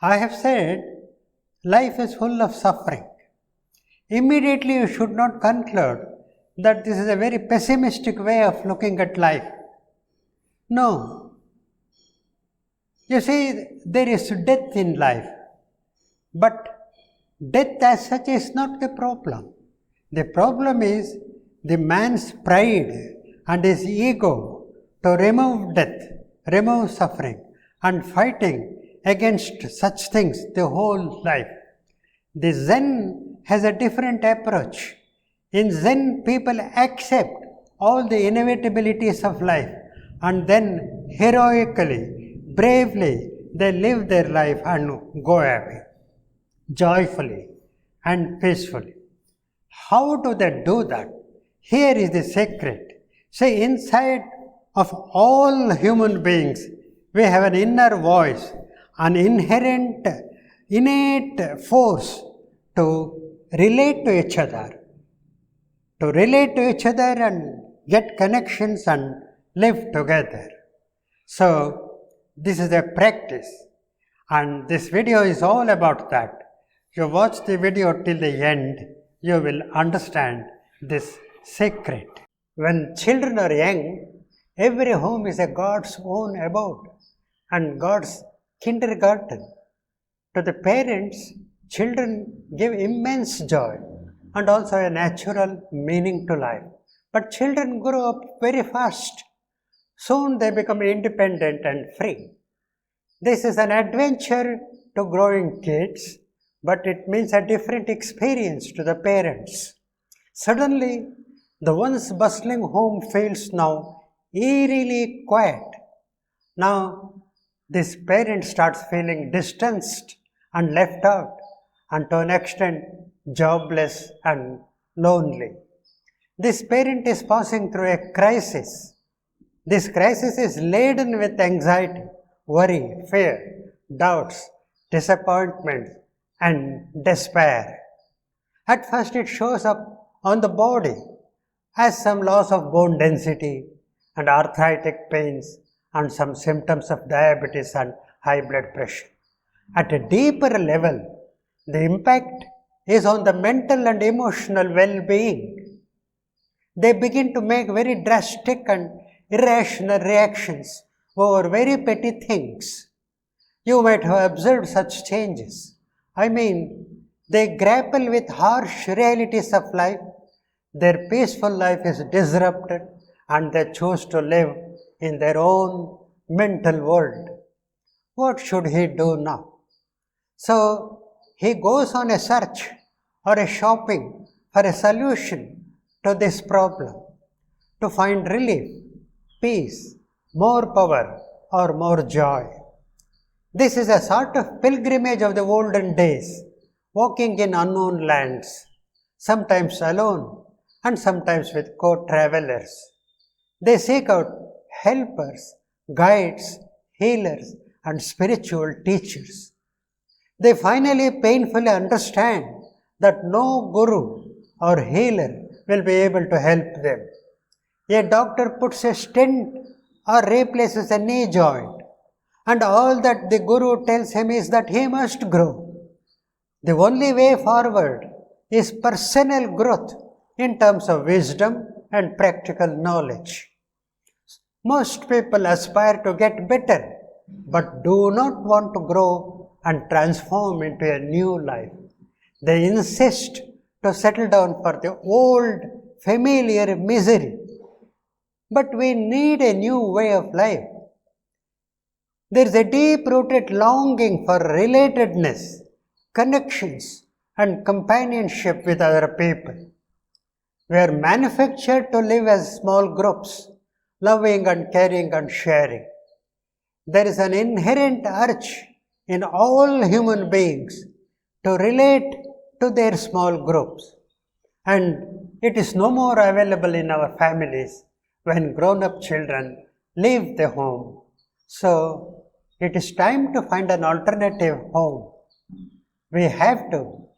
I have said life is full of suffering. Immediately you should not conclude that this is a very pessimistic way of looking at life. No. You see, there is death in life, but death as such is not the problem. The problem is the man's pride and his ego to remove death, remove suffering, and fighting against such things the whole life. The Zen has a different approach. In Zen, people accept all the inevitabilities of life and then heroically, bravely, they live their life and go away, joyfully and peacefully. How do they do that? Here is the secret. See, inside of all human beings, we have an inner voice, an inherent, innate force to relate to each other, and get connections and live together. So, this is a practice, and this video is all about that. If you watch the video till the end, you will understand this secret. When children are young, every home is a God's own abode and God's kindergarten. To the parents, children give immense joy and also a natural meaning to life. But children grow up very fast. Soon they become independent and free. This is an adventure to growing kids, but it means a different experience to the parents. Suddenly, the once bustling home feels now eerily quiet. Now, this parent starts feeling distanced and left out, and to an extent jobless and lonely. This parent is passing through a crisis. This crisis is laden with anxiety, worry, fear, doubts, disappointment, and despair. At first it shows up on the body as some loss of bone density and arthritic pains and some symptoms of diabetes and high blood pressure. At a deeper level, the impact is on the mental and emotional well-being. They begin to make very drastic and irrational reactions over very petty things. You might have observed such changes. I mean, they grapple with harsh realities of life. Their peaceful life is disrupted and they choose to live in their own mental world. What should he do now? So, he goes on a search or a shopping for a solution to this problem, to find relief, peace, more power or more joy. This is a sort of pilgrimage of the olden days, walking in unknown lands, sometimes alone and sometimes with co-travelers. They seek out helpers, guides, healers and spiritual teachers. They finally painfully understand that no guru or healer will be able to help them. A doctor puts a stent or replaces a knee joint, and all that the guru tells him is that he must grow. The only way forward is personal growth in terms of wisdom and practical knowledge. Most people aspire to get better, but do not want to grow and transform into a new life. They insist to settle down for the old, familiar misery. But we need a new way of life. There is a deep-rooted longing for relatedness, connections, and companionship with other people. We are manufactured to live as small groups, loving and caring and sharing. There is an inherent urge in all human beings to relate to their small groups, and it is no more available in our families when grown-up children leave the home. So, it is time to find an alternative home. We have to.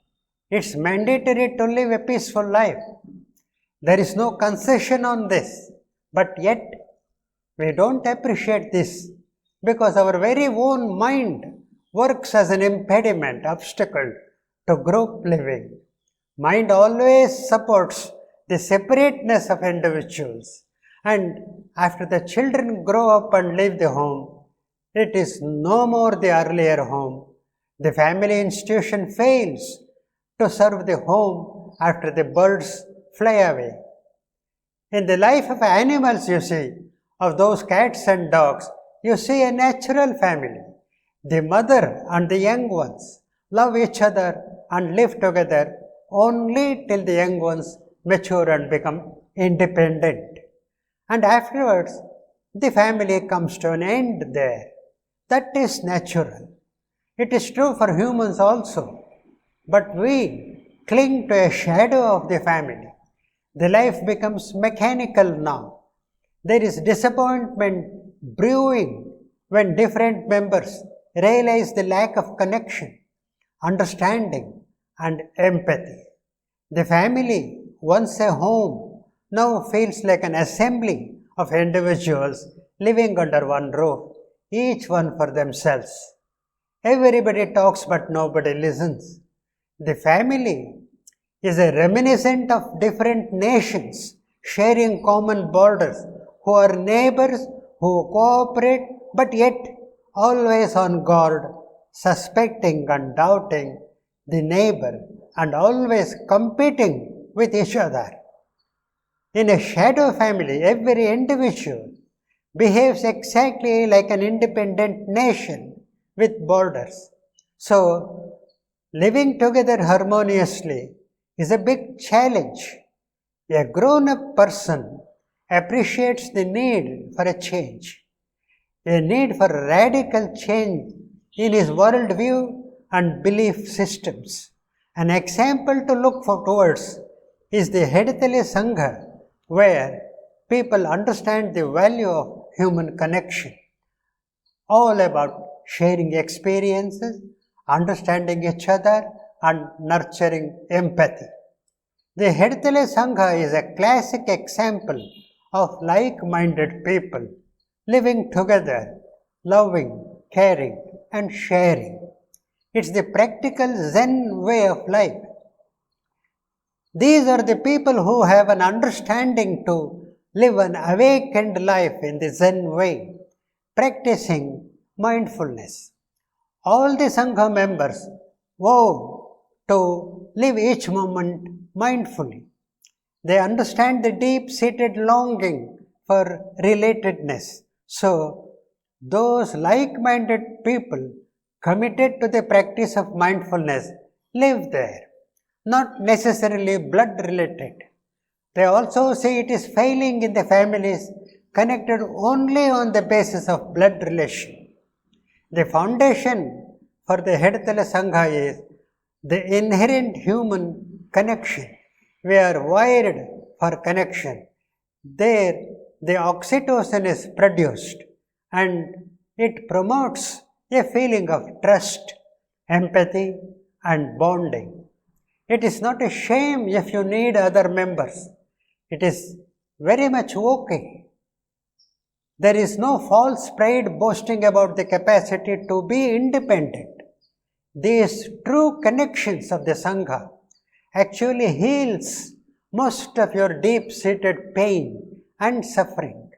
It's mandatory to live a peaceful life. There is no concession on this, but yet we don't appreciate this because our very own mind works as an impediment, obstacle to group living. Mind always supports the separateness of individuals, and after the children grow up and leave the home, it is no more the earlier home. The family institution fails to serve the home after the birds fly away. In the life of animals, you see, of those cats and dogs, you see a natural family. The mother and the young ones love each other and live together only till the young ones mature and become independent. And afterwards, the family comes to an end there. That is natural. It is true for humans also. But we cling to a shadow of the family. The life becomes mechanical now. There is disappointment brewing when different members realize the lack of connection, understanding, and empathy. The family, once a home, now feels like an assembly of individuals living under one roof, each one for themselves. Everybody talks but nobody listens. The family is a reminiscent of different nations sharing common borders, who are neighbors, who cooperate, but yet always on guard, suspecting and doubting the neighbor and always competing with each other. In a shadow family, every individual behaves exactly like an independent nation with borders. So, living together harmoniously is a big challenge. A grown-up person appreciates the need for a change, a need for radical change in his worldview and belief systems. An example to look towards is the Hedetale Sangha, where people understand the value of human connection, all about sharing experiences, understanding each other, and nurturing empathy. The Hedetale Sangha is a classic example of like-minded people living together, loving, caring, and sharing. It's the practical Zen way of life. These are the people who have an understanding to live an awakened life in the Zen way, practicing mindfulness. All the Sangha members vow to live each moment mindfully. They understand the deep-seated longing for relatedness. So, those like-minded people committed to the practice of mindfulness live there, not necessarily blood-related. They also see it is failing in the families connected only on the basis of blood relation. The foundation for the Hedetale Sangha is the inherent human connection. We are wired for connection. There, the oxytocin is produced and it promotes a feeling of trust, empathy, and bonding. It is not a shame if you need other members. It is very much okay. There is no false pride boasting about the capacity to be independent. These true connections of the Sangha actually heals most of your deep-seated pain and suffering.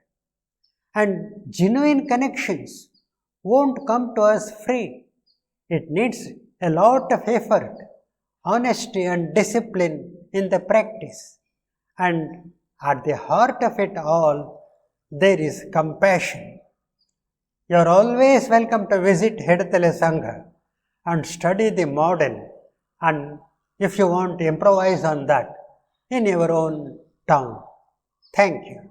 And genuine connections won't come to us free. It needs a lot of effort, honesty and discipline in the practice. And at the heart of it all, there is compassion. You are always welcome to visit Hedetale Sangha and study the model, and if you want to improvise on that in your own town. Thank you.